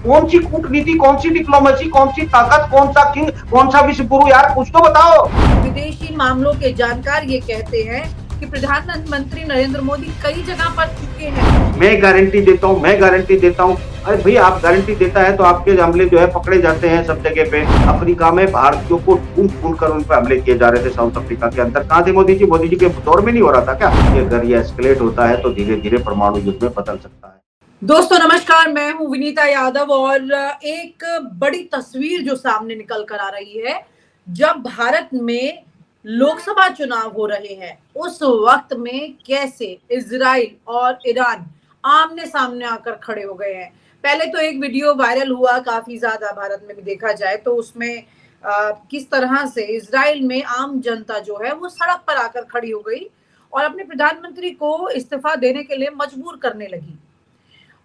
कौन सी कूटनीति, कौन सी डिप्लोमेसी, कौन सी ताकत, कौन सा किंग, कौन सा विश्व गुरु, यार कुछ तो बताओ। विदेशी मामलों के जानकार ये कहते हैं कि प्रधानमंत्री नरेंद्र मोदी कई जगह पर चुके हैं। मैं गारंटी देता हूँ, मैं गारंटी देता हूँ। अरे भाई, आप गारंटी देता है तो आपके हमले जो है पकड़े जाते हैं सब जगह पे। अफ्रीका में भारतीयों को ढूंढ कर उन पर हमले किए जा रहे थे, साउथ अफ्रीका के अंदर। कहाँ थे मोदी जी? मोदी जी के दौर में नहीं हो रहा था क्या? ये अगर ये एस्केलेट होता है तो धीरे धीरे परमाणु युद्ध में बदल सकता है। दोस्तों नमस्कार, मैं हूं विनीता यादव और एक बड़ी तस्वीर जो सामने निकल कर आ रही है, जब भारत में लोकसभा चुनाव हो रहे हैं उस वक्त में कैसे इजराइल और ईरान आमने सामने आकर खड़े हो गए हैं। पहले तो एक वीडियो वायरल हुआ काफी ज्यादा, भारत में भी देखा जाए तो उसमें किस तरह से इजराइल में आम जनता जो है वो सड़क पर आकर खड़ी हो गई और अपने प्रधानमंत्री को इस्तीफा देने के लिए मजबूर करने लगी।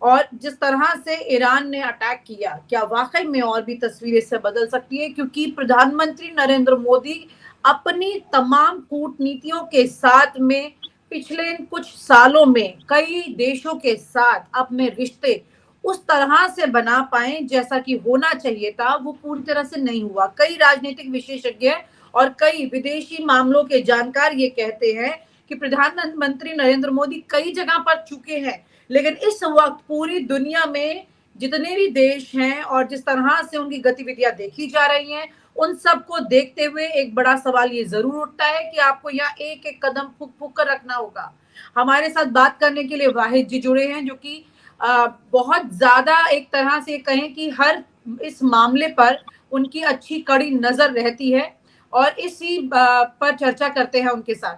और जिस तरह से ईरान ने अटैक किया, क्या वाकई में और भी तस्वीर इससे बदल सकती है? क्योंकि प्रधानमंत्री नरेंद्र मोदी अपनी तमाम कूटनीतियों के साथ में पिछले कुछ सालों में कई देशों के साथ अपने रिश्ते उस तरह से बना पाए जैसा कि होना चाहिए था, वो पूरी तरह से नहीं हुआ। कई राजनीतिक विशेषज्ञ और कई विदेशी मामलों के जानकार ये कहते हैं कि प्रधानमंत्री नरेंद्र मोदी कई जगह पर चुके हैं, लेकिन इस वक्त पूरी दुनिया में जितने भी देश हैं और जिस तरह से उनकी गतिविधियां देखी जा रही हैं, उन सबको देखते हुए एक बड़ा सवाल ये जरूर उठता है कि आपको यहाँ एक एक कदम फूक फूक कर रखना होगा। हमारे साथ बात करने के लिए वाहिद जी जुड़े हैं, जो कि बहुत ज्यादा एक तरह से कहें कि हर इस मामले पर उनकी अच्छी कड़ी नजर रहती है और इसी पर चर्चा करते हैं उनके साथ।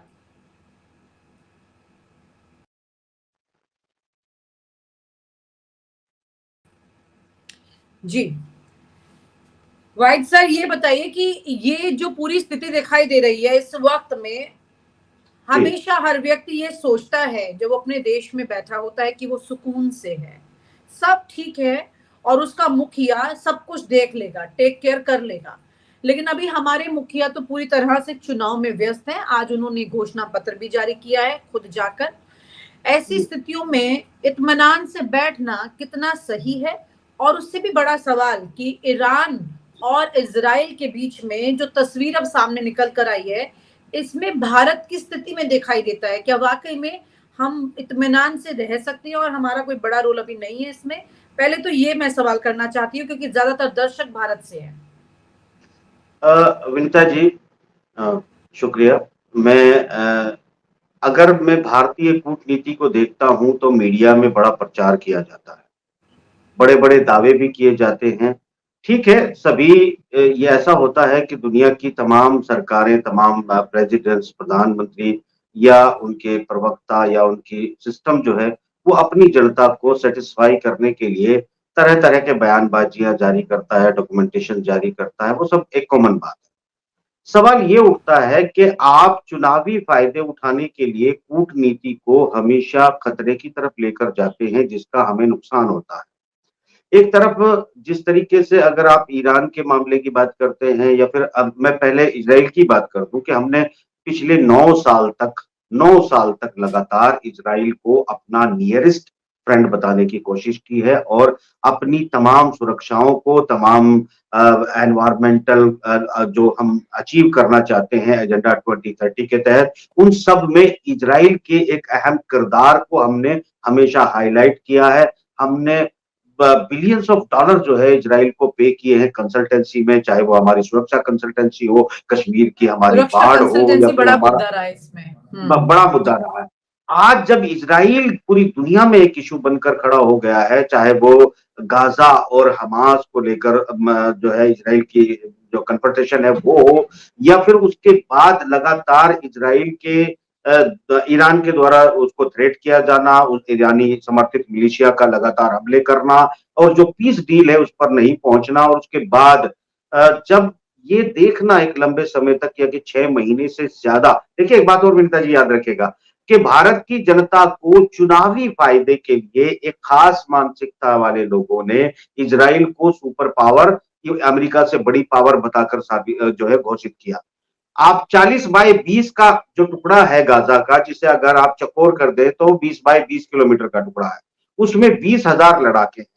जी वाइट सर, ये बताइए कि ये जो पूरी स्थिति दिखाई दे रही है इस वक्त में, हमेशा हर व्यक्ति ये सोचता है जब वो अपने देश में बैठा होता है कि वो सुकून से है, सब ठीक है और उसका मुखिया सब कुछ देख लेगा, टेक केयर कर लेगा। लेकिन अभी हमारे मुखिया तो पूरी तरह से चुनाव में व्यस्त हैं। आज उन्होंने घोषणा पत्र भी जारी किया है खुद जाकर। ऐसी स्थितियों में इत्मीनान से बैठना कितना सही है? और उससे भी बड़ा सवाल कि ईरान और इजराइल के बीच में जो तस्वीर अब सामने निकल कर आई है, इसमें भारत की स्थिति में दिखाई देता है। क्या वाकई में हम इत्मीनान से रह सकते हैं और हमारा कोई बड़ा रोल अभी नहीं है इसमें? पहले तो ये मैं सवाल करना चाहती हूँ क्योंकि ज्यादातर दर्शक भारत से हैं। विनीता जी, शुक्रिया। अगर मैं भारतीय कूटनीति को देखता हूं तो मीडिया में बड़ा प्रचार किया जाता है, बड़े बड़े दावे भी किए जाते हैं। ठीक है, सभी ये ऐसा होता है कि दुनिया की तमाम सरकारें, तमाम प्रेसिडेंट्स, प्रधानमंत्री या उनके प्रवक्ता या उनकी सिस्टम जो है वो अपनी जनता को सेटिस्फाई करने के लिए तरह तरह के बयानबाजियां जारी करता है, डॉक्यूमेंटेशन जारी करता है। वो सब एक कॉमन बात है। सवाल ये उठता है कि आप चुनावी फायदे उठाने के लिए कूटनीति को हमेशा खतरे की तरफ लेकर जाते हैं, जिसका हमें नुकसान होता है। एक तरफ जिस तरीके से अगर आप ईरान के मामले की बात करते हैं या फिर अब मैं पहले इजराइल की बात कर दूं कि हमने पिछले 9 साल तक लगातार इजराइल को अपना नियरेस्ट फ्रेंड बताने की कोशिश की है और अपनी तमाम सुरक्षाओं को, तमाम एनवायरमेंटल जो हम अचीव करना चाहते हैं एजेंडा 2030 के तहत, उन सब में इजराइल के एक अहम किरदार को हमने हमेशा हाईलाइट किया है। हमने बिलियंस ऑफ डॉलर जो है इजराइल को पे किए हैं कंसल्टेंसी में, चाहे वो हमारी सुरक्षा कंसल्टेंसी हो, कश्मीर की हमारी बाढ़ हो या फिर बड़ा हमारा मुद्दा रहा है इसमें। बड़ा मुद्दा रहा है। आज जब इजराइल पूरी दुनिया में एक इशू बनकर खड़ा हो गया है, चाहे वो गाजा और हमास को लेकर जो है इजराइल की जो कन्फ्रंटेशन है वो हो, या फिर उसके बाद लगातार इजराइल के ईरान के द्वारा उसको थ्रेट किया जाना, उस ईरानी समर्थित मिलिशिया का लगातार हमले करना और जो पीस डील है उस पर नहीं पहुंचना, और उसके बाद जब ये देखना एक लंबे समय तक या कि 6 महीने से ज्यादा। देखिए, एक बात और विनीता जी याद रखेगा कि भारत की जनता को चुनावी फायदे के लिए एक खास मानसिकता वाले लोगों ने इजराइल को सुपर पावर, अमेरिका से बड़ी पावर बताकर जो है घोषित किया। आप 40/20 का जो टुकड़ा है गाजा का, जिसे अगर आप चकोर कर दे तो 20/20 किलोमीटर का टुकड़ा है, उसमें 20,000 लड़ाके हैं।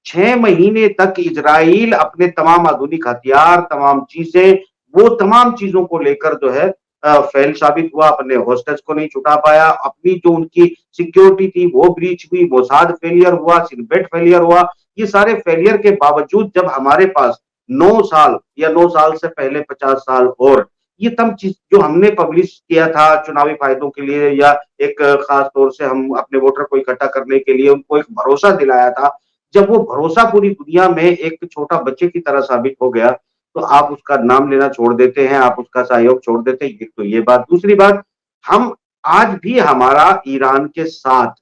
6 महीने तक इजराइल अपने तमाम आधुनिक हथियार, तमाम चीजें, वो तमाम चीजों को लेकर जो है फेल साबित हुआ, अपने होस्टेज को नहीं छुड़ा पाया, अपनी जो उनकी सिक्योरिटी थी वो ब्रीच हुई, मोसाद फेलियर हुआ, सिनबेट फेलियर हुआ। ये सारे फेलियर के बावजूद जब हमारे पास 9 साल या 9 साल से पहले 50 साल और ये तम चीज जो हमने पब्लिश किया था चुनावी फायदों के लिए या एक खास तौर से हम अपने वोटर को इकट्ठा करने के लिए उनको एक भरोसा दिलाया था, जब वो भरोसा पूरी दुनिया में एक छोटा बच्चे की तरह साबित हो गया, तो आप उसका नाम लेना छोड़ देते हैं, आप उसका सहयोग छोड़ देते हैं। एक तो ये बात, दूसरी बात, हम आज भी हमारा ईरान के साथ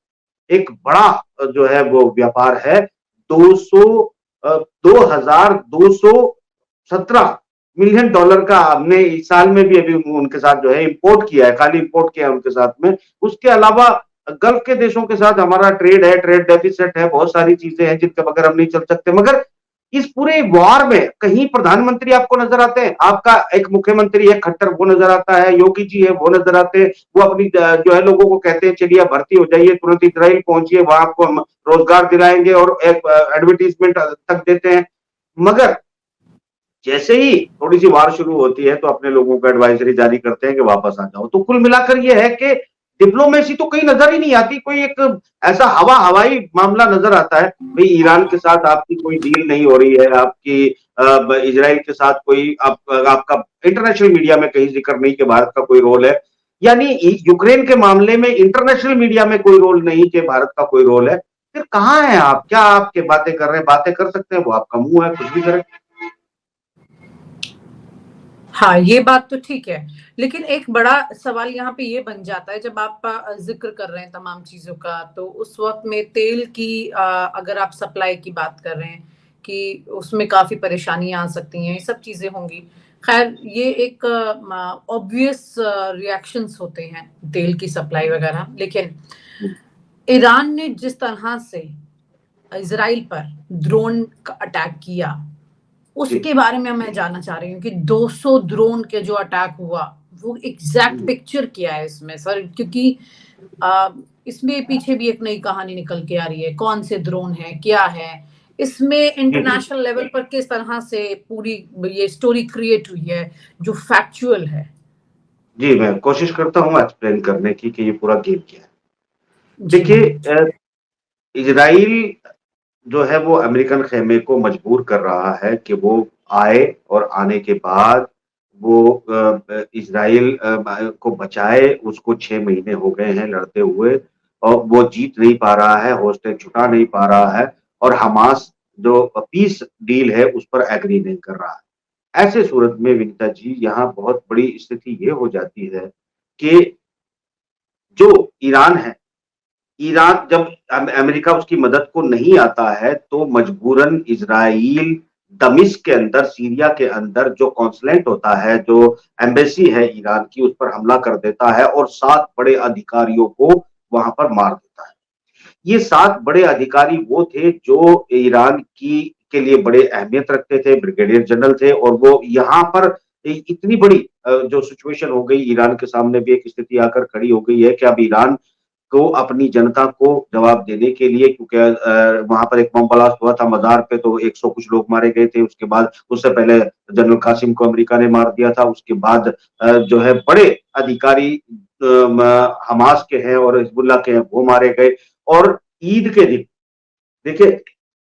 एक बड़ा जो है वो व्यापार है। 200 $2217 मिलियन का हमने इस साल में भी अभी उनके साथ जो है इंपोर्ट किया है, खाली इंपोर्ट किया है उनके साथ में। उसके अलावा गल्फ के देशों के साथ हमारा ट्रेड है, ट्रेड डेफिसिट है, बहुत सारी चीजें हैं जिनके बगैर हम नहीं चल सकते। मगर इस पूरे वॉर में कहीं प्रधानमंत्री आपको नजर आते हैं? आपका एक मुख्यमंत्री है खट्टर, वो नजर आता है, योगी जी है वो नजर आते हैं, वो अपनी जो है लोगों को कहते हैं चलिए भर्ती हो जाइए, तुरंत इजराइल पहुंचिए, वहां आपको हम रोजगार दिलाएंगे और एक एडवर्टीजमेंट तक देते हैं। मगर जैसे ही थोड़ी सी वार शुरू होती है तो अपने लोगों को एडवाइजरी जारी करते हैं कि वापस आ जाओ। तो कुल मिलाकर ये है कि डिप्लोमेसी तो कहीं नजर ही नहीं आती, कोई एक ऐसा हवाई मामला नजर आता है। भाई ईरान के साथ आपकी कोई डील नहीं हो रही है, आपकी इजराइल के साथ कोई आपका इंटरनेशनल मीडिया में कहीं जिक्र नहीं कि भारत का कोई रोल है, यानी यूक्रेन के मामले में इंटरनेशनल मीडिया में कोई रोल नहीं कि भारत का कोई रोल है। फिर कहाँ है आप? क्या आपके बातें कर रहे हैं? बातें कर सकते हैं, वो आपका मुंह है, कुछ भी करें। हाँ, ये बात तो ठीक है, लेकिन एक बड़ा सवाल यहाँ पे ये बन जाता है जब आप जिक्र कर रहे हैं तमाम चीजों का, तो उस वक्त में तेल की अगर आप सप्लाई की बात कर रहे हैं कि उसमें काफी परेशानियां आ सकती हैं, ये सब चीजें होंगी। खैर, ये एक ऑब्वियस रिएक्शंस होते हैं तेल की सप्लाई वगैरह, लेकिन ईरान ने जिस तरह से इजराइल पर ड्रोन का अटैक किया, उसके बारे में मैं जानना चाह रही हूँ कि 200 ड्रोन के जो अटैक हुआ, वो एग्जैक्ट पिक्चर क्या है इसमें सर? क्योंकि इसमें पीछे भी एक नई कहानी निकल के आ रही है, कौन से ड्रोन है, क्या है इसमें, इंटरनेशनल लेवल पर किस तरह से पूरी ये स्टोरी क्रिएट हुई है जो फैक्चुअल है। जी, मैं कोशिश करता हूँ एक्सप्लेन करने की कि ये पूरा गेम क्या है। जी हाँ। देखिए, इजराइल जो है वो अमेरिकन खेमे को मजबूर कर रहा है कि वो आए और आने के बाद वो इजराइल को बचाए। उसको 6 महीने हो गए हैं लड़ते हुए और वो जीत नहीं पा रहा है, होस्टेज छुटा नहीं पा रहा है और हमास जो पीस डील है उस पर एग्री नहीं कर रहा है। ऐसे सूरत में विनीता जी यहाँ बहुत बड़ी स्थिति ये हो जाती है कि जो ईरान है, ईरान जब अमेरिका उसकी मदद को नहीं आता है तो मजबूरन इजराइल दमिश्क के अंदर, सीरिया के अंदर जो कॉन्सुलेट होता है, जो एम्बेसी है ईरान की, उस पर हमला कर देता है और 7 बड़े अधिकारियों को वहां पर मार देता है। ये 7 बड़े अधिकारी वो थे जो ईरान की के लिए बड़े अहमियत रखते थे, ब्रिगेडियर जनरल थे और वो यहाँ पर इतनी बड़ी जो सिचुएशन हो गई, ईरान के सामने भी एक स्थिति आकर खड़ी हो गई है कि अब ईरान को अपनी जनता को जवाब देने के लिए, क्योंकि वहां पर एक बम ब्लास्ट हुआ था मजार पे तो 100 कुछ लोग मारे गए थे। उसके बाद उससे पहले जनरल कासिम को अमेरिका ने मार दिया था। उसके बाद जो है बड़े अधिकारी हमास के हैं और हिजबुल्लाह के हैं, वो मारे गए। और ईद के दिन देखिए,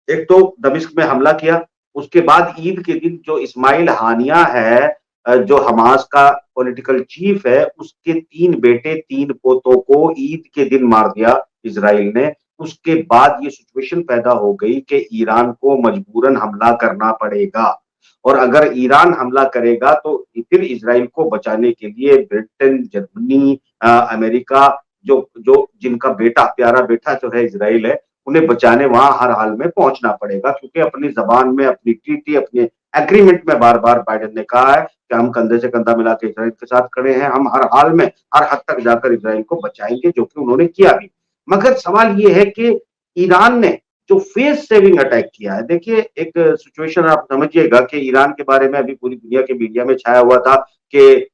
एक तो दमिश्क में हमला किया, उसके बाद ईद के दिन जो इस्माइल हानिया है, जो हमास का पॉलिटिकल चीफ है, उसके 3 बेटे 3 पोतों को ईद के दिन मार दिया इजराइल ने। उसके बाद ये सिचुएशन पैदा हो गई कि ईरान को मजबूरन हमला करना पड़ेगा और अगर ईरान हमला करेगा तो फिर इजराइल को बचाने के लिए ब्रिटेन, जर्मनी, अमेरिका, जो जो जिनका बेटा, प्यारा बेटा जो है इजराइल है, उन्हें बचाने वहां हर हाल में पहुंचना पड़ेगा, क्योंकि अपनी जबान में, अपनी ट्रीटी, अपने एग्रीमेंट में बार बार बाइडेन ने कहा है कि हम कंधे से कंधा मिला के इजराइल के साथ खड़े हैं, हम हर हाल में हर हद तक जाकर इजराइल को बचाएंगे, जो कि उन्होंने किया भी। मगर सवाल ये है कि ईरान ने जो फेस सेविंग अटैक किया है, देखिए एक सिचुएशन आप समझिएगा कि ईरान के बारे में अभी पूरी दुनिया के मीडिया में छाया हुआ था कि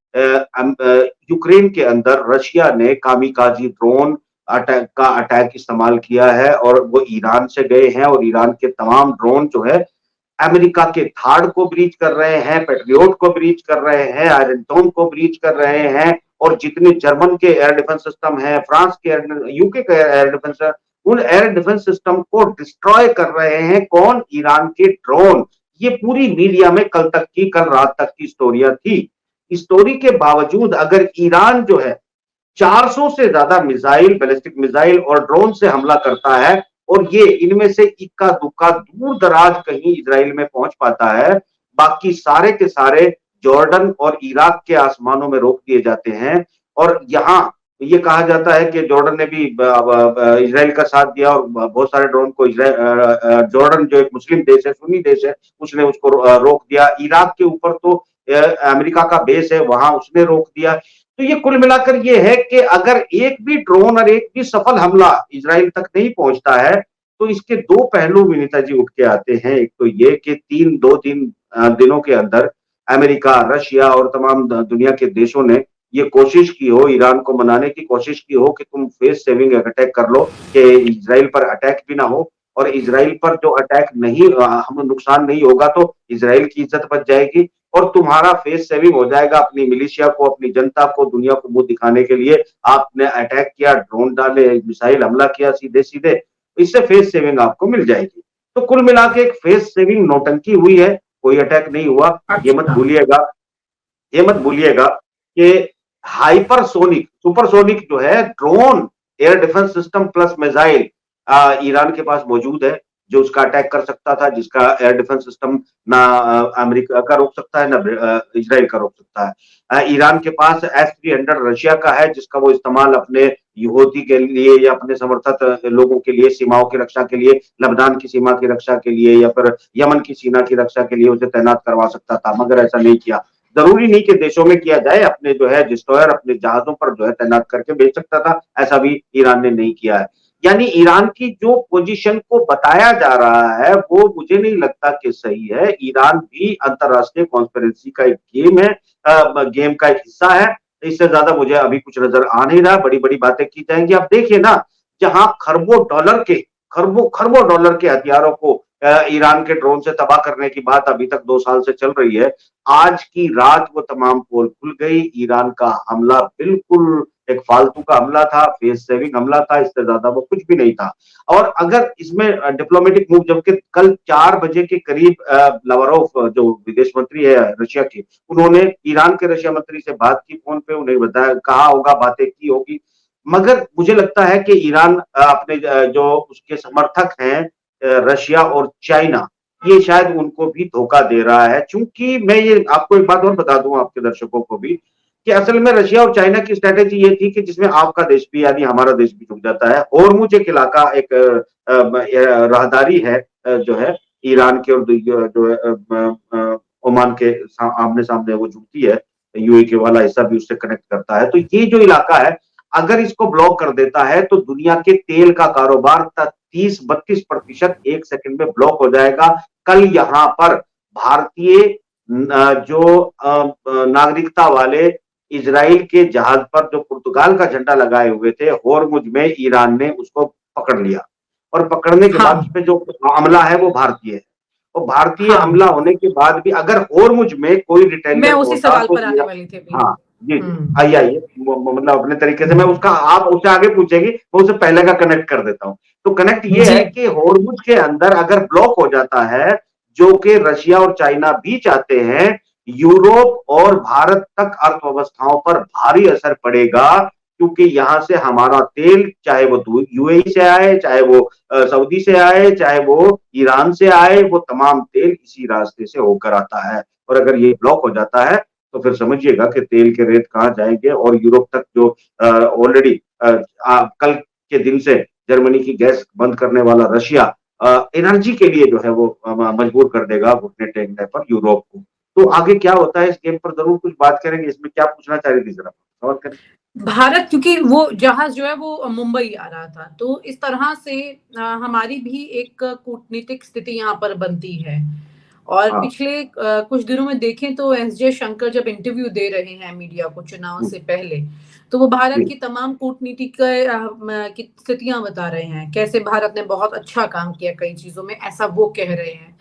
यूक्रेन के अंदर रशिया ने कामिकाजी ड्रोन अटैक इस्तेमाल किया है और वो ईरान से गए हैं और ईरान के तमाम ड्रोन जो है अमेरिका के थार्ड को ब्रीच कर रहे हैं, पेट्रियोट को ब्रीच कर रहे हैं, आयरन डोम को ब्रीच कर रहे हैं और जितने जर्मन के एयर डिफेंस सिस्टम है, फ्रांस के यूके के एयर डिफेंस, उन एयर डिफेंस सिस्टम को डिस्ट्रॉय कर रहे हैं कौन? ईरान के ड्रोन। ये पूरी मीडिया में कल रात तक की स्टोरियां थी। स्टोरी के बावजूद अगर ईरान जो है 400 से ज्यादा मिसाइल, बैलिस्टिक मिसाइल और ड्रोन से हमला करता है और ये इनमें से इक्का दुक्का दूर दराज कहीं इजराइल में पहुंच पाता है, बाकी सारे के सारे जॉर्डन और इराक के आसमानों में रोक दिए जाते हैं। और यहां ये कहा जाता है कि जॉर्डन ने भी इजराइल का साथ दिया और बहुत सारे ड्रोन को जॉर्डन जो एक मुस्लिम देश है, सुन्नी देश है, उसने उसको रोक दिया। इराक के ऊपर तो अमेरिका का बेस है, वहां उसने रोक दिया। तो ये कुल मिलाकर ये है कि अगर एक भी ड्रोन और एक भी सफल हमला इजराइल तक नहीं पहुंचता है तो इसके दो पहलू विनीता जी उठ के आते हैं। एक तो ये कि दो तीन दिनों के अंदर अमेरिका, रशिया और तमाम दुनिया के देशों ने ये कोशिश की हो, ईरान को मनाने की कोशिश की हो कि तुम फेस सेविंग अटैक कर लो कि इजराइल पर अटैक भी ना हो और इजराइल पर जो अटैक नहीं हम नुकसान नहीं होगा तो इजराइल की इज्जत बच जाएगी और तुम्हारा फेस सेविंग हो जाएगा। अपनी मिलिशिया को, अपनी जनता को, दुनिया को मुंह दिखाने के लिए आपने अटैक किया, ड्रोन डाले, मिसाइल हमला किया सीधे सीधे, इससे फेस सेविंग आपको मिल जाएगी। तो कुल मिला के एक फेस सेविंग नौटंकी हुई है, कोई अटैक नहीं हुआ। ये मत अच्छा। भूलिएगा, ये मत भूलिएगा कि हाइपरसोनिक, सुपरसोनिक जो है drone, air defence system plus missile Iran के पास मौजूद है जो उसका अटैक कर सकता था, जिसका एयर डिफेंस सिस्टम ना अमेरिका का रोक सकता है, ना इजराइल का रोक सकता है। ईरान के पास S-300 रशिया का है जिसका वो इस्तेमाल अपने यहूदी के लिए या अपने समर्थक लोगों के लिए, सीमाओं की रक्षा के लिए, लबनान की सीमा की रक्षा के लिए या फिर यमन की सीमा की रक्षा के लिए उसे तैनात करवा सकता था, मगर ऐसा नहीं किया। जरूरी नहीं कि देशों में किया जाए, अपने जो है डिस्ट्रॉयर अपने जहाजों पर जो है तैनात करके भेज सकता था, ऐसा भी ईरान ने नहीं किया है। यानी ईरान की जो पोजीशन को बताया जा रहा है वो मुझे नहीं लगता कि सही है। ईरान भी अंतरराष्ट्रीय कॉन्स्पिरेसी का एक गेम है, गेम का एक हिस्सा है। इससे ज्यादा मुझे अभी कुछ नजर आ नहीं रहा, बड़ी बड़ी बातें की जाएंगी। आप देखिए ना, जहां खरबों खरबों डॉलर के हथियारों को ईरान के ड्रोन से तबाह करने की बात अभी तक 2 साल से चल रही है, आज की रात वो तमाम पोल खुल गई। ईरान का हमला बिल्कुल एक फालतू का हमला था, फेस सेविंग हमला था, इससे ज्यादा वो कुछ भी नहीं था। और अगर इसमें डिप्लोमेटिक मूव, जबकि कल 4 बजे के करीब लावरोव जो विदेश मंत्री है रशिया के, उन्होंने ईरान के रशिया मंत्री से बात की फोन पे, उन्हें बताया, कहा होगा, बातें की होगी, मगर मुझे लगता है कि ईरान अपने जो उसके समर्थक हैं रशिया और चाइना, ये शायद उनको भी धोखा दे रहा है। चूंकि मैं ये आपको एक बात और बता दूं आपके दर्शकों को भी कि असल में रशिया और चाइना की स्ट्रेटेजी ये थी कि जिसमें आपका देश भी यानी हमारा देश भी डूब जाता है। होर्मुज एक इलाका, एक राहदारी है जो है ईरान के और जो ओमान के आमने सामने वो जुड़ती है, यूएई के वाला हिस्सा भी उससे कनेक्ट करता है। तो ये जो इलाका है अगर इसको ब्लॉक कर देता है तो दुनिया के तेल का कारोबार 30-32% 1 सेकंड में ब्लॉक हो जाएगा। कल यहां पर भारतीय जो नागरिकता वाले इजराइल के जहाज पर जो पुर्तगाल का झंडा लगाए हुए थे होर्मुज में, ईरान ने उसको पकड़ लिया और पकड़ने के बाद हाँ। उस पे जो अमला है वो भारतीय है। और भारतीय हाँ, अमला होने के बाद भी अगर होर्मुज में कोई मैं रिटेलिएट उसी होता सवाल तो पर आने वाली थी अभी। हाँ जी जी, हम्म। आइए आइए, मतलब अपने तरीके से मैं उसका, आप उससे आगे पूछेंगी, मैं उससे पहले का कनेक्ट कर देता हूँ। तो कनेक्ट ये जी। है कि होर्मुज के अंदर अगर ब्लॉक हो जाता है, जो कि रशिया और चाइना भी चाहते हैं, यूरोप और भारत तक अर्थव्यवस्थाओं पर भारी असर पड़ेगा, क्योंकि यहां से हमारा तेल, चाहे वो यूएई से आए, चाहे वो सऊदी से आए, चाहे वो ईरान से आए, वो तमाम तेल इसी रास्ते से होकर आता है। और अगर ये ब्लॉक हो जाता है तो फिर समझिएगा कि तेल के रेट कहां जाएंगे। और यूरोप तक जो ऑलरेडी कल के दिन से जर्मनी की गैस बंद करने वाला रशिया एनर्जी के लिए जो है वो मजबूर कर देगा घुटने टेकने पर यूरोप को। तो आगे क्या होता है इस गेम पर जरूर कुछ बात करेंगे। इसमें क्या पूछना चाह रही थी, जरा सवाल करें। भारत, क्योंकि वो जहाज जो है वो मुंबई आ रहा था, तो इस तरह से हमारी भी एक कूटनीतिक स्थिति यहाँ पर बनती है। और हाँ, पिछले कुछ दिनों में देखें तो एस जयशंकर जब इंटरव्यू दे रहे हैं मीडिया को चुनाव हुँ, से पहले, तो वो भारत जी, की तमाम कूटनीतिक की स्थितियां बता रहे हैं, कैसे भारत ने बहुत अच्छा काम किया कई चीजों में, ऐसा वो कह रहे हैं।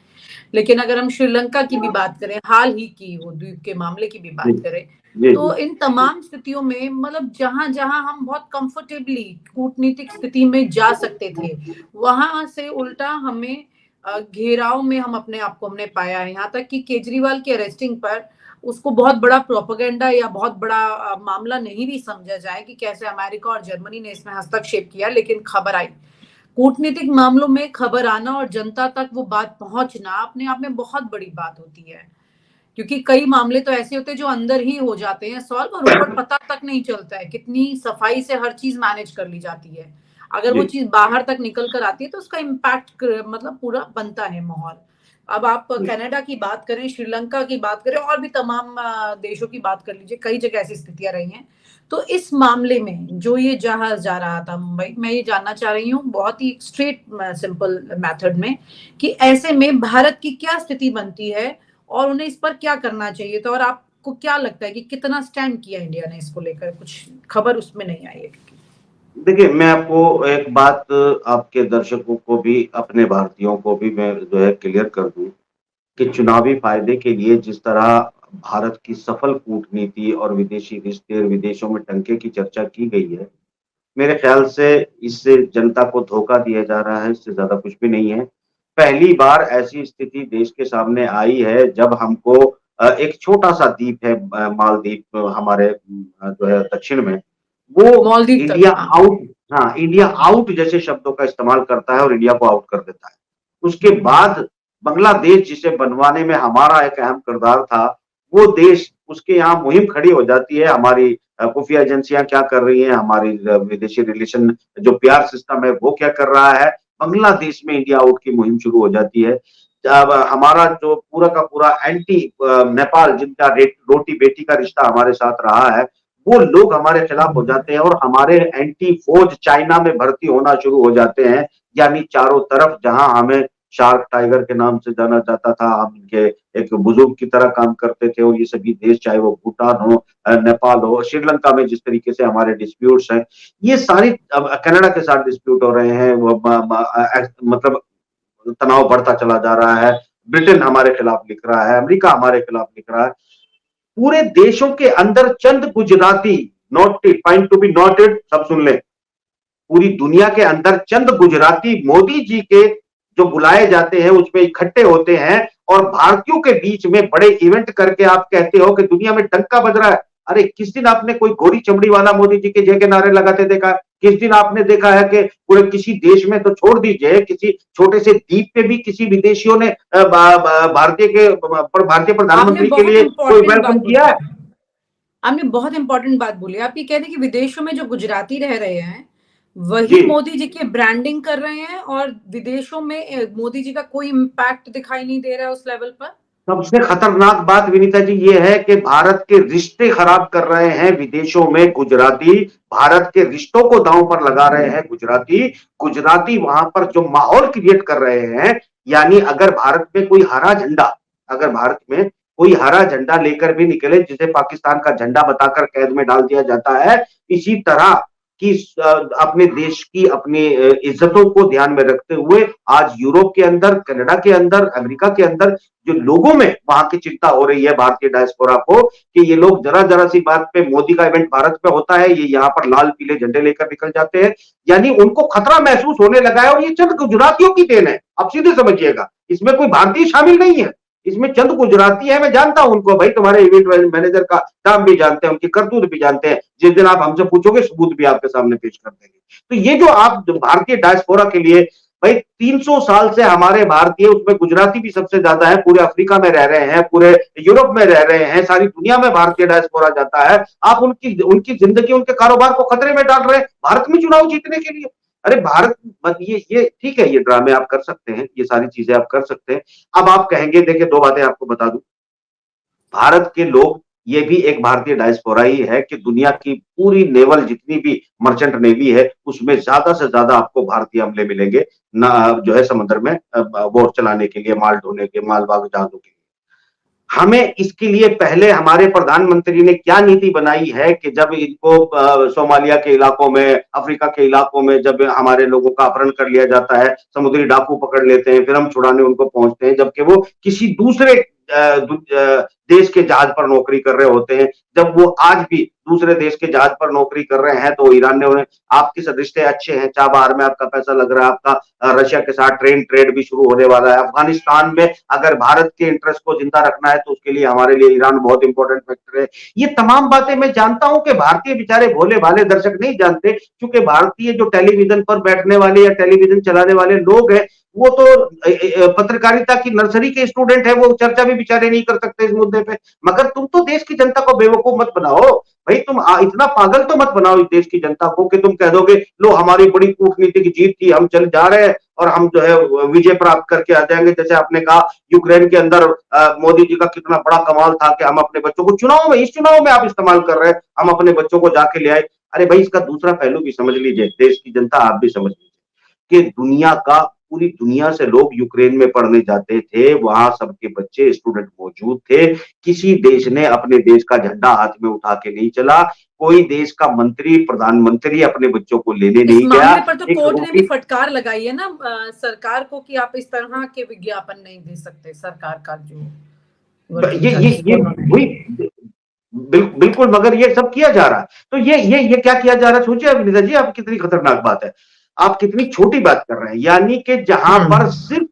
लेकिन अगर हम श्रीलंका की भी बात करें, हाल ही की वो द्वीप के मामले की भी जी, बात करें, जी, तो जी, इन तमाम स्थितियों में मतलब जहां-जहां हम बहुत कंफर्टेबली कूटनीतिक स्थिति में जा सकते थे, वहां से उल्टा हमें घेराव में हम अपने आप को हमने पाया है। यहाँ तक कि केजरीवाल की अरेस्टिंग पर उसको बहुत बड़ा प्रोपेगेंडा या बहुत बड़ा मामला नहीं भी समझा जाए कि कैसे अमेरिका और जर्मनी ने इसमें हस्तक्षेप किया, लेकिन खबर आई। कूटनीतिक मामलों में खबर आना और जनता तक वो बात पहुंचना अपने आप में बहुत बड़ी बात होती है, क्योंकि कई मामले तो ऐसे होते हैं जो अंदर ही हो जाते हैं सॉल्व और ऊपर पता तक नहीं चलता है, कितनी सफाई से हर चीज मैनेज कर ली जाती है। अगर वो जी, चीज बाहर तक निकल कर आती है तो उसका इम्पैक्ट मतलब पूरा बनता है माहौल। अब आप जी, कनाडा की बात करें, श्रीलंका की बात करें और भी तमाम देशों की बात कर लीजिए, कई जगह ऐसी स्थितियां रही हैं। तो इस मामले में जो ये जहाज जा रहा था मुंबई, मैं ये जानना चाह रही हूँ बहुत ही स्ट्रेट सिंपल मेथड में कि ऐसे में भारत की क्या स्थिति बनती है और उन्हें इस पर क्या करना चाहिए था, और आपको क्या लगता है कि कितना स्टैंड किया इंडिया ने इसको लेकर? कुछ खबर उसमें नहीं आई है। देखिए, मैं आपको एक बात आपके दर्शकों को भी, अपने भारतीयों को भी मैं जो है क्लियर कर दूँ कि चुनावी फ़ायदे के लिए जिस तरह भारत की सफल कूटनीति और विदेशी रिश्ते और विदेशों में टंके की चर्चा की गई है, मेरे ख़्याल से इससे जनता को धोखा दिया जा रहा है, इससे ज़्यादा कुछ भी नहीं है। पहली बार ऐसी स्थिति देश के सामने आई है जब हमको एक छोटा-सा द्वीप है मालदीव हमारे जो है दक्षिण में, वो मालदीव तक, इंडिया हाँ। आउट हाँ, इंडिया आउट जैसे शब्दों का इस्तेमाल करता है और इंडिया को आउट कर देता है। उसके बाद बांग्लादेश जिसे बनवाने में हमारा एक अहम किरदार था, वो देश उसके यहाँ मुहिम खड़ी हो जाती है, हमारी खुफिया एजेंसियाँ क्या कर रही हैं, हमारी विदेशी रिलेशन जो पीआर सिस्टम है वो क्या कर रहा है, बांग्लादेश में इंडिया आउट की मुहिम शुरू हो जाती है। अब हमारा जो पूरा का पूरा एंटी नेपाल जिनका रोटी बेटी का रिश्ता हमारे साथ रहा है, वो लोग हमारे खिलाफ हो जाते हैं और हमारे एंटी फौज चाइना में भर्ती होना शुरू हो जाते हैं। यानी चारों तरफ जहां हमें शार्क टाइगर के नाम से जाना जाता था, हम इनके एक बुजुर्ग की तरह काम करते थे और ये सभी देश चाहे वो भूटान हो, नेपाल हो, श्रीलंका में जिस तरीके से हमारे डिस्प्यूट्स हैं, ये सारी अब कनाडा के साथ डिस्प्यूट हो रहे हैं, वो मतलब तनाव बढ़ता चला जा रहा है। ब्रिटेन हमारे खिलाफ लिख रहा है, अमेरिका हमारे खिलाफ लिख रहा है। पूरे देशों के अंदर चंद Gujarati, not find to be noted, सब सुन लें, पूरी दुनिया के अंदर चंद गुजराती मोदी जी के जो बुलाए जाते हैं उसमें इकट्ठे होते हैं और भारतीयों के बीच में बड़े इवेंट करके आप कहते हो कि दुनिया में डंका बज रहा है। अरे किस दिन आपने कोई गोरी चमड़ी वाला मोदी जी के जय के नारे लगाते देखा? किस दिन आपने देखा है कि पूरे किसी देश में तो छोड़ दीजिए, किसी छोटे से द्वीप पे भी किसी विदेशियों ने भारतीय आपने प्रधानमंत्री के बहुत लिए कोई इंपॉर्टेंट वेलकम बात किया बोली। है? आपने बहुत इंपॉर्टेंट बात बोली। आप ये कह रहे हैं कि विदेशों में जो गुजराती रह रहे हैं, वही जी। मोदी जी की ब्रांडिंग कर रहे हैं और विदेशों में मोदी जी का कोई इम्पैक्ट दिखाई नहीं दे रहा है उस लेवल पर? सबसे खतरनाक बात विनीता जी ये है कि भारत के रिश्ते खराब कर रहे हैं विदेशों में गुजराती, भारत के रिश्तों को दांव पर लगा रहे हैं गुजराती, गुजराती वहां पर जो माहौल क्रिएट कर रहे हैं, यानी अगर भारत में कोई हरा झंडा, अगर भारत में कोई हरा झंडा लेकर भी निकले जिसे पाकिस्तान का झंडा बताकर कैद में डाल दिया जाता है, इसी तरह कि अपने देश की अपनी इज्जतों को ध्यान में रखते हुए आज यूरोप के अंदर, कनाडा के अंदर, अमेरिका के अंदर जो लोगों में वहां की चिंता हो रही है भारतीय डायस्पोरा को कि ये लोग जरा जरा सी बात पे मोदी का इवेंट भारत में होता है, ये यहाँ पर लाल पीले झंडे लेकर निकल जाते हैं, यानी उनको खतरा महसूस होने लगा है और ये चंद गुजरातियों की देन है। आप सीधे समझिएगा, इसमें कोई भारतीय शामिल नहीं है, इसमें चंद गुजराती है। मैं जानता हूं उनको, भाई तुम्हारे इवेंट मैनेजर का काम भी जानते हैं, उनकी करतूत भी जानते हैं, जिस दिन आप हमसे पूछोगे सबूत भी आपके सामने पेश कर देंगे। तो ये जो आप भारतीय डायस्पोरा के लिए, भाई 300 साल से हमारे भारतीय, उसमें गुजराती भी सबसे ज्यादा है, पूरे अफ्रीका में रह रहे हैं, पूरे यूरोप में रह रहे हैं, सारी दुनिया में भारतीय डायस्पोरा जाता है। आप उनकी उनकी जिंदगी, उनके कारोबार को खतरे में डाल रहे हैं भारत में चुनाव जीतने के लिए। अरे भारत, ये ठीक है, ये ड्रामे आप कर सकते हैं, ये सारी चीजें आप कर सकते हैं। अब आप कहेंगे, देखिए दो बातें आपको बता दूं, भारत के लोग ये भी एक भारतीय डायस्पोरा ही है कि दुनिया की पूरी नेवल जितनी भी मर्चेंट नेवी है, उसमें ज़्यादा से ज़्यादा आपको भारतीय अमले मिलेंगे, जो है समुद्र में बोट चलाने के लिए, माल ढोने के, मालवाहक जहाज़ों के लिए। हमें इसके लिए पहले हमारे प्रधानमंत्री ने क्या नीति बनाई है कि जब इनको सोमालिया के इलाकों में, अफ्रीका के इलाकों में जब हमारे लोगों का अपहरण कर लिया जाता है, समुद्री डाकू पकड़ लेते हैं, फिर हम छुड़ाने उनको पहुंचते हैं, जबकि वो किसी दूसरे देश के जहाज पर नौकरी कर रहे होते हैं। जब वो आज भी दूसरे देश के जहाज पर नौकरी कर रहे हैं, तो ईरान ने उन्हें आपके साथ रिश्ते अच्छे हैं, चाबहार में आपका पैसा लग रहा है, आपका रशिया के साथ ट्रेड भी शुरू होने वाला है। अफगानिस्तान में अगर भारत के इंटरेस्ट को जिंदा रखना है तो उसके लिए हमारे लिए ईरान बहुत इंपॉर्टेंट फैक्टर है। ये तमाम बातें मैं जानता हूं कि भारतीय बेचारे भोले भाले दर्शक नहीं जानते, क्योंकि भारतीय जो टेलीविजन पर बैठने वाले या टेलीविजन चलाने वाले लोग हैं, वो तो पत्रकारिता की नर्सरी के स्टूडेंट है, वो चर्चा भी बेचारे नहीं कर सकते इस मुद्दे पे। मगर तुम तो देश की जनता को बेवकूफ मत बनाओ भाई, तुम इतना पागल तो मत बनाओ इस देश की जनता को कि तुम कह दोगे लो हमारी बड़ी कूटनीतिक जीत थी, हम चल जा रहे हैं और हम जो है विजय प्राप्त करके आ जाएंगे। जैसे आपने कहा यूक्रेन के अंदर मोदी जी का कितना बड़ा कमाल था कि हम अपने बच्चों को चुनाव में, इस चुनाव में आप इस्तेमाल कर रहे हैं, हम अपने बच्चों को जाके ले आए। अरे भाई, इसका दूसरा पहलू भी समझ लीजिए, देश की जनता आप भी समझ लीजिए कि दुनिया का पूरी दुनिया से लोग यूक्रेन में पढ़ने जाते थे, वहां सबके बच्चे स्टूडेंट मौजूद थे। किसी देश ने अपने देश का झंडा हाथ में उठा के नहीं चला, कोई देश का मंत्री, प्रधानमंत्री अपने बच्चों को लेने इस नहीं गया। मामले पर तो एक कोर्ट ने भी रोटी फटकार लगाई है ना सरकार को कि आप इस तरह के विज्ञापन नहीं दे सकते। सरकार का जो वर्किंग जज ये उन्होंने वही बिल्कुल, मगर ये सब किया जा रहा है। तो ये क्या किया जा रहा है, सोचिए अभिनेता जी, आप कितनी खतरनाक बात है, आप कितनी छोटी बात कर रहे हैं। यानी कि जहां पर सिर्फ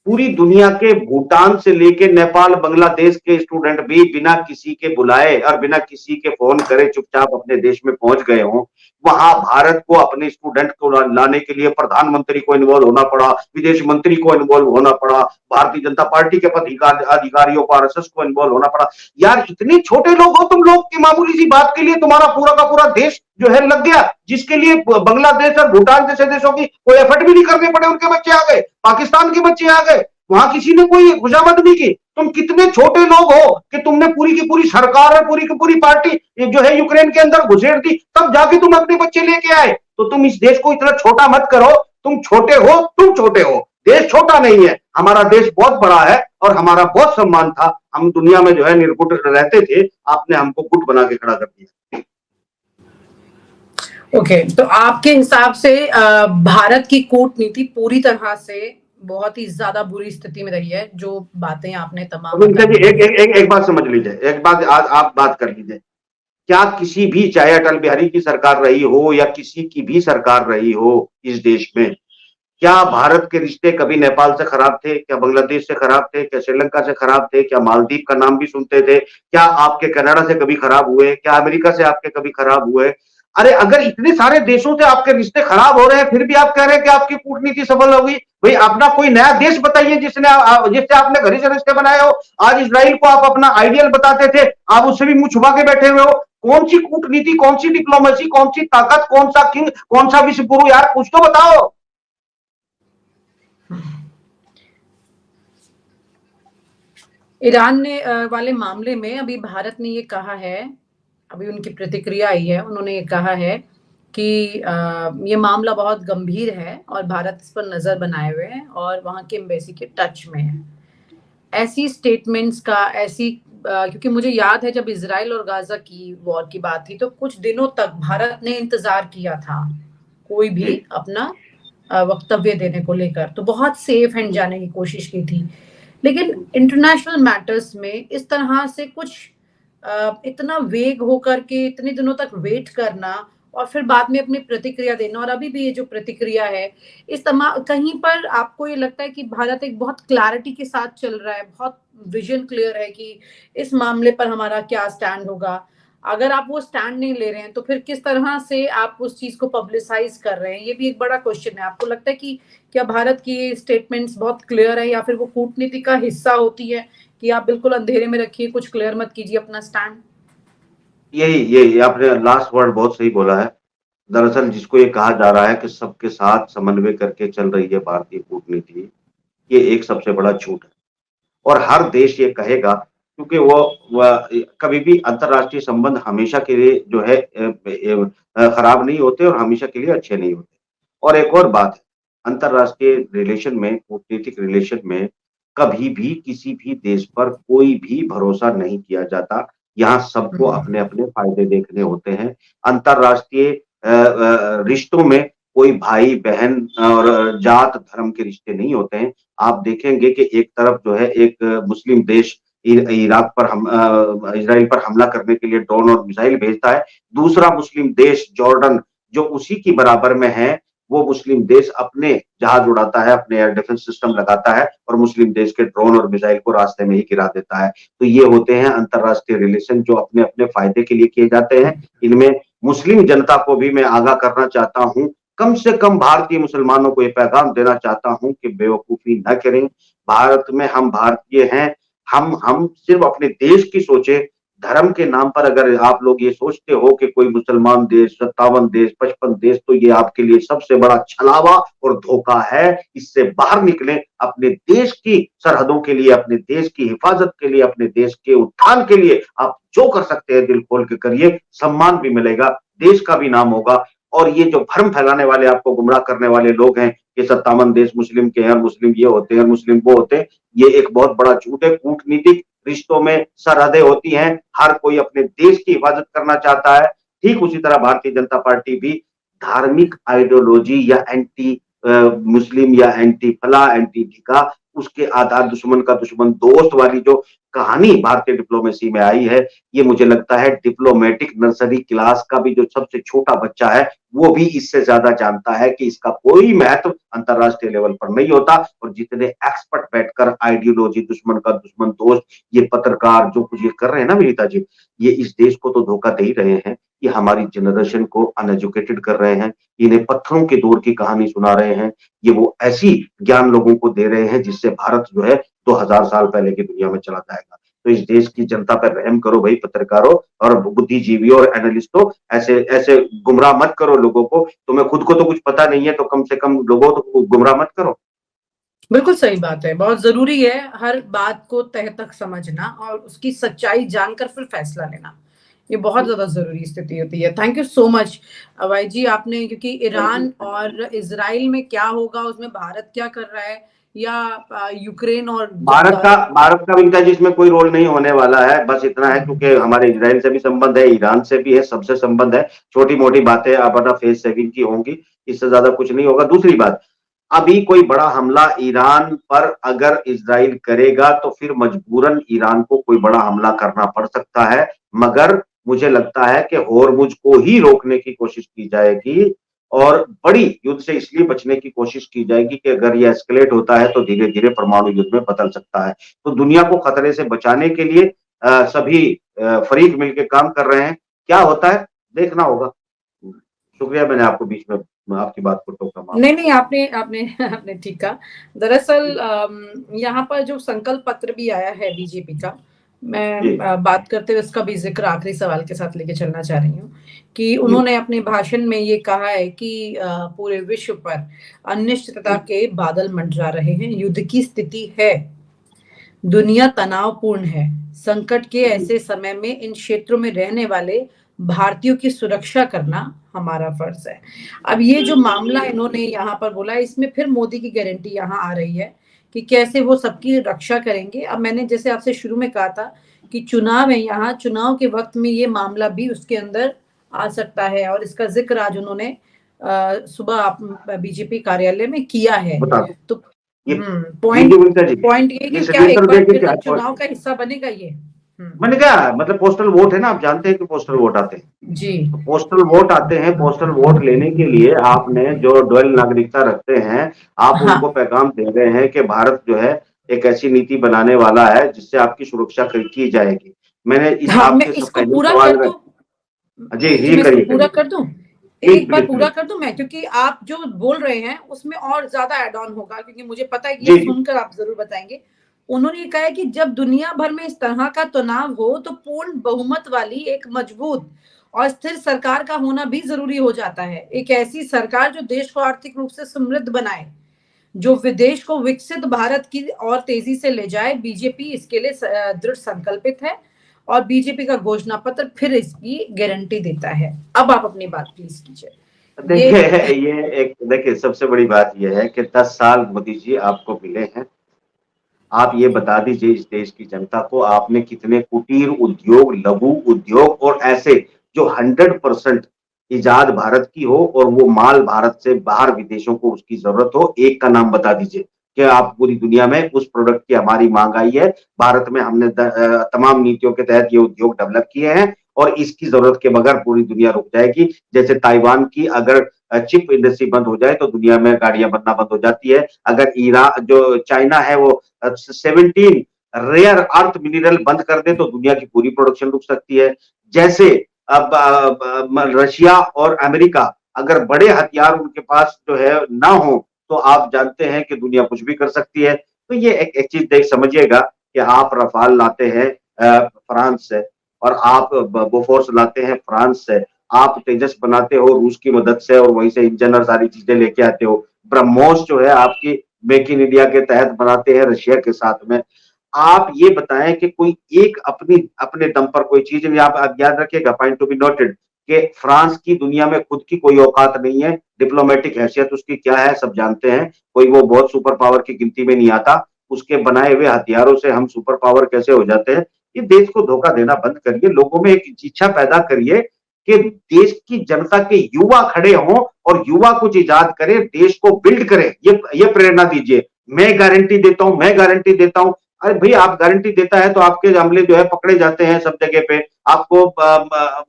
पूरी दुनिया के भूटान से लेके नेपाल, बांग्लादेश के स्टूडेंट भी बिना किसी के बुलाए और बिना किसी के फोन करे चुपचाप अपने देश में पहुंच गए हों, वहां भारत को अपने स्टूडेंट को लाने के लिए प्रधानमंत्री को इन्वॉल्व होना पड़ा, विदेश मंत्री को इन्वॉल्व होना पड़ा, भारतीय जनता पार्टी के अधिकारियों को, आरएसएस को इन्वॉल्व होना पड़ा। यार इतने छोटे लोग हो तुम लोग की मामूली सी बात के लिए तुम्हारा पूरा का पूरा देश जो है लग गया, जिसके लिए बांग्लादेश और भूटान जैसे देशों की कोई एफर्ट भी नहीं करने पड़े, उनके बच्चे आ गए, पाकिस्तान के बच्चे आ गए, वहां किसी ने कोई खुशामद नहीं की। तुम कितने छोटे लोग हो कि तुमने पूरी की पूरी सरकार और पूरी की पूरी पार्टी जो है यूक्रेन के अंदर घुसेड़ दी, तब जाके तुम अपने बच्चे लेके आए। तो तुम इस देश को इतना छोटा मत करो, तुम छोटे हो, तुम छोटे हो, देश छोटा नहीं है, हमारा देश बहुत बड़ा है और हमारा बहुत सम्मान था, हम दुनिया में जो है निर्गुट रहते थे, आपने हमको गुट बना के खड़ा कर दिया। ओके, तो आपके हिसाब से भारत की कूटनीति पूरी तरह से बहुत ही ज्यादा बुरी स्थिति में रही है, जो बातें आपने तमाम एक बात समझ लीजिए, एक बात आज आप बात कर लीजिए, क्या किसी भी, चाहे अटल बिहारी की सरकार रही हो या किसी की भी सरकार रही हो इस देश में, क्या भारत के रिश्ते कभी नेपाल से खराब थे, क्या बांग्लादेश से खराब थे, क्या श्रीलंका से खराब थे, क्या मालदीव का नाम भी सुनते थे, क्या आपके कनाडा से कभी खराब हुए, क्या अमेरिका से आपके कभी खराब हुए? अरे अगर इतने सारे देशों से आपके रिश्ते खराब हो रहे हैं, फिर भी आप कह रहे हैं कि आपकी कूटनीति सफल होगी। भाई अपना कोई नया देश बताइए जिससे आपने घड़ी से रिश्ते बनाए हो। आज इजराइल को आप अपना आइडियल बताते थे, आप उससे भी मुंह छुपा के बैठे हुए हो। कौन सी कूटनीति, कौन सी डिप्लोमेसी, कौन सी ताकत, कौन सा किंग, कौन सा विश्व गुरु, यार कुछ तो बताओ। ईरान ने वाले मामले में अभी भारत ने ये कहा है, अभी उनकी प्रतिक्रिया आई है, उन्होंने ये कहा है कि ये मामला बहुत गंभीर है और भारत इस पर नजर बनाए हुए है और वहां के एम्बेसी के टच में है। ऐसी स्टेटमेंट्स का क्योंकि मुझे याद है जब इजराइल और गाजा की वॉर की बात थी तो कुछ दिनों तक भारत ने इंतजार किया था कोई भी अपना वक्तव्य देने को लेकर, तो बहुत सेफ हैंड जाने की कोशिश की थी। लेकिन इंटरनेशनल मैटर्स में इस तरह से कुछ इतना वेग होकर के इतने दिनों तक वेट करना और फिर बाद में अपनी प्रतिक्रिया देना, और अभी भी ये जो प्रतिक्रिया है इस कहीं पर आपको ये लगता है कि भारत एक बहुत क्लैरिटी के साथ चल रहा है, बहुत विजन क्लियर है कि इस मामले पर हमारा क्या स्टैंड होगा? अगर आप वो स्टैंड नहीं ले रहे हैं तो फिर किस तरह से आप उस चीज को पब्लिसाइज कर रहे हैं? ये भी एक बड़ा क्वेश्चन है। आपको लगता है कि क्या भारत की स्टेटमेंट्स बहुत क्लियर है या फिर वो कूटनीति का हिस्सा होती है कि आप बिल्कुल अंधेरे में रखिए, कुछ क्लियर मत कीजिए अपना स्टैंड? यही आपने लास्ट वर्ड बहुत सही बोला है। दरअसल जिसको ये कहा जा रहा है कि सबके साथ समन्वय करके चल रही है भारतीय कूटनीति, ये एक सबसे बड़ा झूठ है। और हर देश ये कहेगा क्योंकि वो कभी भी अंतर्राष्ट्रीय संबंध हमेशा के लिए जो है खराब नहीं होते और हमेशा के लिए अच्छे नहीं होते। और एक और बात है, अंतर्राष्ट्रीय रिलेशन में, कूटनीतिक रिलेशन में कभी भी किसी भी देश पर कोई भी भरोसा नहीं किया जाता। यहाँ सबको अपने-अपने फ़ायदे देखने होते हैं। अंतर्राष्ट्रीय रिश्तों में कोई भाई-बहन और जात-धर्म के रिश्ते नहीं होते हैं। आप देखेंगे कि एक तरफ जो है एक मुस्लिम देश इराक पर इज़राइल पर हमला करने के लिए ड्रोन और मिसाइल भेजता है। दूसरा मुस्लिम देश जॉर्डन जो उसी की बराबर में है, वो मुस्लिम देश अपने जहाज उड़ाता है, अपने एयर डिफेंस सिस्टम लगाता है और मुस्लिम देश के ड्रोन और मिसाइल को रास्ते में ही गिरा देता है। तो ये होते हैं अंतर्राष्ट्रीय रिलेशन जो अपने-अपने फ़ायदे के लिए किए जाते हैं। इनमें मुस्लिम जनता को भी मैं आगाह करना चाहता हूँ, कम से कम भारतीय मुसलमानों को ये पैगाम देना चाहता हूँ कि बेवकूफ़ी ना करें। भारत में हम भारतीय हैं, हम सिर्फ़ अपने देश की सोचें, धर्म के नाम पर अगर आप लोग ये सोचते हो कि कोई मुसलमान देश, 57 देश, 55 देश तो ये आपके लिए सबसे बड़ा छलावा और धोखा है। इससे बाहर निकलें, अपने देश की सरहदों के लिए, अपने देश की हिफाज़त के लिए, अपने देश के उत्थान के लिए आप जो कर सकते हैं दिल खोल के करिए, सम्मान भी मिलेगा, देश का भी नाम होगा और ये जो भ्रम फैलाने वाले आपको गुमराह करने वाले लोग हैं, ये 57 देश मुस्लिम के हैं और मुस्लिम ये होते हैं, मुस्लिम वो होते हैं, ये एक बहुत बड़ा झूठ है। कूटनीतिक रिश्तों में सरहदें होती हैं, हर कोई अपने देश की हिफाज़त करना चाहता है। ठीक उसी तरह भारतीय जनता पार्टी भी धार्मिक आइडियोलॉजी या एंटी मुस्लिम या एंटी फला, एंटी ढिका, उसके आधार दुश्मन का दुश्मन दोस्त वाली जो कहानी भारतीय डिप्लोमेसी में आई है, ये मुझे लगता है डिप्लोमेटिक नर्सरी क्लास का भी जो सबसे छोटा बच्चा है, वो भी इससे ज़्यादा जानता है कि इसका कोई महत्व अंतर्राष्ट्रीय लेवल पर नहीं होता और जितने एक्सपर्ट बैठकर आइडियोलॉजी दुश्मन का दुश्मन दोस्त, ये पत्रकार जो कुछ ये कर रहे हैं ना विनीता जी, ये इस देश को तो धोखा दे ही रहे हैं। ये हमारी जनरेशन को अनएजुकेटेड कर रहे हैं, इन्हें पत्थरों के दौर की कहानी सुना रहे हैं। ये वो ऐसी ज्ञान लोगों को दे रहे हैं जिससे भारत जो है 2000 साल पहले की दुनिया में चला जाएगा। तो इस देश की जनता पर रहम करो भाई पत्रकारों और बुद्धिजीवियों और एनालिस्टों, ऐसे ऐसे गुमराह मत करो लोगों को। तुम्हें खुद को तो कुछ पता नहीं है तो कम से कम लोगों को गुमराह मत करो। बिल्कुल सही बात है। बहुत ज़रूरी है हर बात को तह तक समझना और उसकी सच्चाई जानकर फिर फैसला लेना। ये बहुत ज़्यादा ज़रूरी स्थिति होती है। थैंक यू सो मच अभय जी, आपने, क्योंकि ईरान और इज़राइल में क्या होगा, उसमें भारत क्या कर रहा है, या यूक्रेन और भारत का विनीता जी इसमें कोई रोल नहीं होने वाला है। बस इतना है क्योंकि हमारे इज़राइल से भी संबंध है, ईरान से भी है, सबसे संबंध है। छोटी-मोटी बातें अपना फेस सेविंग की होंगी, इससे ज़्यादा कुछ नहीं होगा। दूसरी बात, अभी कोई बड़ा हमला ईरान पर अगर इज़राइल करेगा तो फिर मजबूरन ईरान को कोई बड़ा हमला करना पड़ सकता है। मगर मुझे लगता है कि होर्मुज़ को ही रोकने की कोशिश की जाएगी और बड़ी युद्ध से इसलिए बचने की कोशिश की जाएगी कि अगर ये एस्केलेट होता है तो धीरे-धीरे परमाणु युद्ध में बदल सकता है। तो दुनिया को खतरे से बचाने के लिए सभी फरीक मिलके काम कर रहे हैं। क्या होता है देखना होगा। शुक्रिया मैंने आपको बीच में आपकी बात को टोका माफ नहीं, कीजिए। नहीं, आपने आपने आपने ठीक कहा। दरअसल यहाँ पर जो संकल्प पत्र भी आया है बीजेपी का, मैं जी, बात करते हुए उसका भी ज़िक्र आखिरी सवाल के साथ लेके चलना चाह रही हूँ कि जी। उन्होंने अपने भाषण में ये कहा है कि पूरे विश्व पर अनिश्चितता के बादल मंडरा रहे हैं, युद्ध की स्थिति है, दुनिया तनावपूर्ण है। संकट के जी, ऐसे समय में इन क्षेत्रों में रहने वाले भारतीयों की सुरक्षा करना हमारा फर्ज है। अब ये जो मामला इन्होंने यहाँ पर बोला, इसमें फिर मोदी की गारंटी यहाँ आ रही है कि कैसे वो सबकी रक्षा करेंगे। अब मैंने जैसे आपसे शुरू में कहा था कि चुनाव है यहाँ, चुनाव के वक्त में ये मामला भी उसके अंदर आ सकता है और इसका जिक्र आज उन्होंने सुबह बीजेपी कार्यालय में किया है। बता दो। तो ये जी, पॉइंट जी विनीता जी। पॉइंट ये ये कि क्या एक सिग्नेचर बार देखिए फिर क्या अब है। चुनाव का हिस्सा बनेगा ये? मैंने कहा मतलब पोस्टल वोट है ना, आप जानते हैं कि पोस्टल वोट आते हैं। जी। तो पोस्टल वोट आते हैं, पोस्टल वोट लेने के लिए आपने जो डुअल नागरिकता रखते हैं, आप उनको हाँ, पैगाम दे रहे हैं कि भारत जो है एक ऐसी नीति बनाने वाला है जिससे आपकी सुरक्षा की जाएगी। मैंने इस हाँ, मैं आपके सब इसको पहले पूरा सवाल कर में दूँ? जी, जी, जी मैं इसको करिए, पूरा करिए, कर करिए। दूँ? प्लीज़, एक बार प्लीज़, पूरा प्लीज़। कर दूँ मैं, क्योंकि आप जो बोल रहे हैं उसमें और ज़्यादा ऐड ऑन होगा, क्योंकि मुझे पता है कि ये जी, जी। सुनकर आप ज़रूर बताएँगे। उन्होंने ये कहा है कि जब दुनिया भर में इस तरह का तनाव हो तो पूर्ण बहुमत वाली एक मजबूत और स्थिर सरकार का होना भी ज़रूरी हो जाता है। एक ऐसी सरकार जो देश को आर्थिक रूप से समृद्ध बनाए, जो विदेश को विकसित भारत की और तेजी से ले जाए। बीजेपी इसके लिए दृढ़ संकल्पित है और बीजेपी का घोषणा पत्र फिर इसकी गारंटी देता है। अब आप अपनी बात प्लीज कीजिए। देखिए, ये एक देखिए सबसे बड़ी बात ये है कि 10 साल मोदी जी आपको मिले हैं। आप ये बता दीजिए इस देश की जनता को आपने कितने कुटीर उद्योग, लघु उद्योग और ऐसे जो 100% इजाद भारत की हो और वो माल भारत से बाहर विदेशों को उसकी जरूरत हो, एक का नाम बता दीजिए कि आप पूरी दुनिया में उस प्रोडक्ट की हमारी मांग आई है। भारत में हमने तमाम नीतियों के तहत ये उद्योग डेवलप किए हैं और इसकी जरूरत के बगैर पूरी दुनिया रुक जाएगी। जैसे ताइवान की अगर चिप इंडस्ट्री बंद हो जाए तो दुनिया में गाड़ियां बनना बंद हो जाती है। अगर ईरान जो चाइना है वो 17 रेयर अर्थ मिनरल बंद कर दे तो दुनिया की पूरी प्रोडक्शन रुक सकती है। जैसे अब रशिया और अमेरिका अगर बड़े हथियार उनके पास जो है ना हो तो आप जानते हैं कि दुनिया कुछ भी कर सकती है। तो ये एक चीज देख समझिएगा कि आप रफाल लाते हैं फ्रांस से और आप बोफोर्स लाते हैं फ्रांस से, आप तेजस बनाते हो रूस की मदद से और वहीं से इंजन और सारी चीजें लेके आते हो। ब्रह्मोस जो है आपकी मेक इन इंडिया के तहत बनाते हैं रशिया के साथ में। आप ये बताएं कि कोई एक अपनी अपने दम पर कोई चीज नहीं। आप याद रखिएगा, पॉइंट टू बी नोटेड, कि फ्रांस की दुनिया में खुद की कोई औकात नहीं है। डिप्लोमेटिक हैसियत उसकी क्या है सब जानते हैं। कोई वो बहुत सुपर पावर की गिनती में नहीं आता। उसके बनाए हुए हथियारों से हम सुपर पावर कैसे हो जाते हैं। ये देश को धोखा देना बंद करिए, लोगों में एक इच्छा पैदा करिए कि देश की जनता के युवा खड़े हों और युवा कुछ इजाद करें, देश को बिल्ड करें। ये प्रेरणा दीजिए। मैं गारंटी देता हूं, मैं गारंटी देता हूं। अरे भाई, आप गारंटी देता है तो आपके अमले जो है पकड़े जाते हैं सब जगह पे। आपको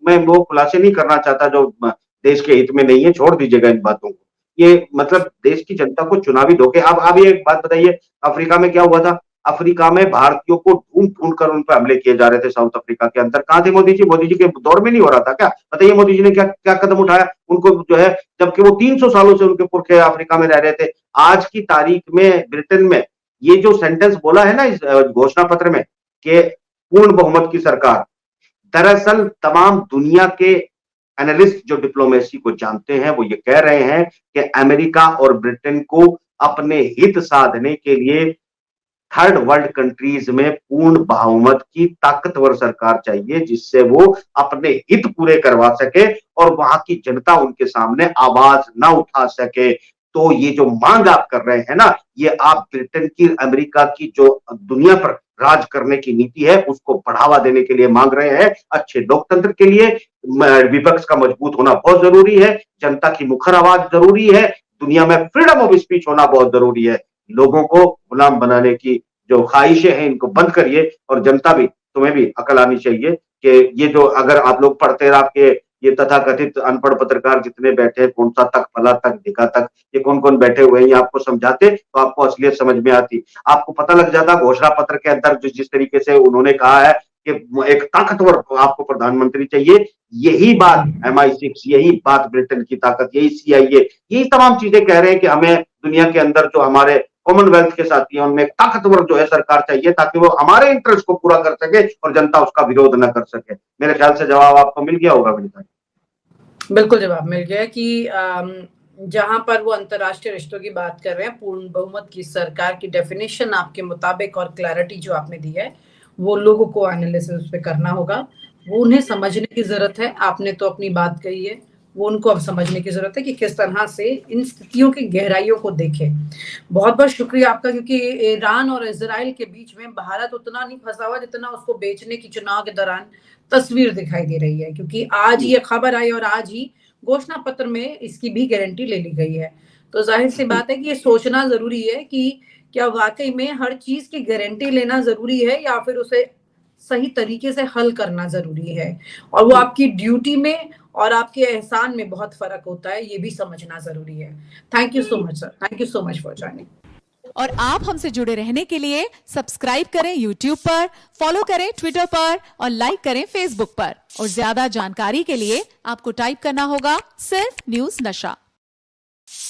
मैं वो खुलासे नहीं करना चाहता जो देश के हित में नहीं है, छोड़ दीजिएगा इन बातों को। ये मतलब देश की जनता को चुनावी धोखे। अब ये एक बात बताइए, अफ्रीका में क्या हुआ था? अफ्रीका में भारतीयों को ढूंढ ढूंढ कर उन पर हमले किए जा रहे थे। साउथ अफ्रीका के अंदर कहां थे मोदी जी? मोदी जी के दौर में नहीं हो रहा था क्या? बताइए मोदी जी ने क्या क्या कदम उठाया उनको जो है, जबकि वो 300 सालों से उनके पुरखे अफ्रीका में रह रहे थे। आज की तारीख में ब्रिटेन में ये जो सेंटेंस बोला है ना इस घोषणा पत्र में कि पूर्ण बहुमत की सरकार, दरअसल तमाम दुनिया के एनालिस्ट जो डिप्लोमेसी को जानते हैं वो ये कह रहे हैं कि अमेरिका और ब्रिटेन को अपने हित साधने के लिए थर्ड वर्ल्ड कंट्रीज में पूर्ण बहुमत की ताकतवर सरकार चाहिए जिससे वो अपने हित पूरे करवा सके और वहां की जनता उनके सामने आवाज ना उठा सके। तो ये जो मांग आप कर रहे हैं ना, ये आप ब्रिटेन की, अमेरिका की जो दुनिया पर राज करने की नीति है उसको बढ़ावा देने के लिए मांग रहे हैं। अच्छे लोकतंत्र के लिए विपक्ष का मजबूत होना बहुत जरूरी है, जनता की मुखर आवाज जरूरी है, दुनिया में फ्रीडम ऑफ स्पीच होना बहुत जरूरी है। लोगों को गुलाम बनाने की जो ख्वाहिशें हैं इनको बंद करिए और जनता भी, तुम्हें भी अकल आनी चाहिए कि ये जो अगर आप लोग पढ़ते रहे, आपके ये तथाकथित अनपढ़ पत्रकार जितने बैठे, कौन सा तक, फला तक, दिखा तक, ये कौन कौन बैठे हुए हैं, ये आपको समझाते तो आपको असलियत समझ में आती। आपको पता लग जाता घोषणा पत्र के अंदर जिस तरीके से उन्होंने कहा है कि एक ताकतवर आपको प्रधानमंत्री चाहिए। यही बात MI6, यही बात ब्रिटेन की ताकत, यही CIA, यही तमाम चीजें कह रहे हैं कि हमें दुनिया के अंदर जो हमारे कॉमनवेल्थ के साथी हैं उनमें ताकतवर जो है सरकार चाहिए ताकि वो हमारे इंटरेस्ट को पूरा कर सके और जनता उसका विरोध न कर सके। मेरे ख्याल से जवाब आपको मिल गया होगा विनीता। बिल्कुल जवाब मिल गया कि जहां पर वो अंतर्राष्ट्रीय रिश्तों की बात कर रहे हैं, पूर्ण बहुमत की सरकार की डेफिनेशन आपके मुताबिक और क्लैरिटी जो आपने दी है वो लोगों को एनालिसिस पे करना होगा, वो उन्हें समझने की जरूरत है। आपने तो अपनी बात कही है, वो उनको अब समझने की जरूरत है कि किस तरह से इन स्थितियों की गहराइयों को देखें। बहुत बहुत शुक्रिया आपका, क्योंकि ईरान और इजराइल के बीच में भारत उतना नहीं फंसा हुआ जितना उसको बेचने की चुनाव के दौरान तस्वीर दिखाई दे रही है, क्योंकि आज ये खबर आई और आज ही घोषणा पत्र में इसकी भी गारंटी ले ली गई है। तो जाहिर सी बात है कि ये सोचना जरूरी है कि क्या वाकई में हर चीज की गारंटी लेना जरूरी है या फिर उसे सही तरीके से हल करना जरूरी है, और वो आपकी ड्यूटी में और आपके एहसान में बहुत फर्क होता है, ये भी समझना जरूरी है। Thank you so much sir, thank you so much for joining. और आप हमसे जुड़े रहने के लिए सब्सक्राइब करें YouTube पर, फॉलो करें Twitter पर और लाइक करें Facebook पर। और ज्यादा जानकारी के लिए आपको टाइप करना होगा सिर्फ न्यूज़ नशा।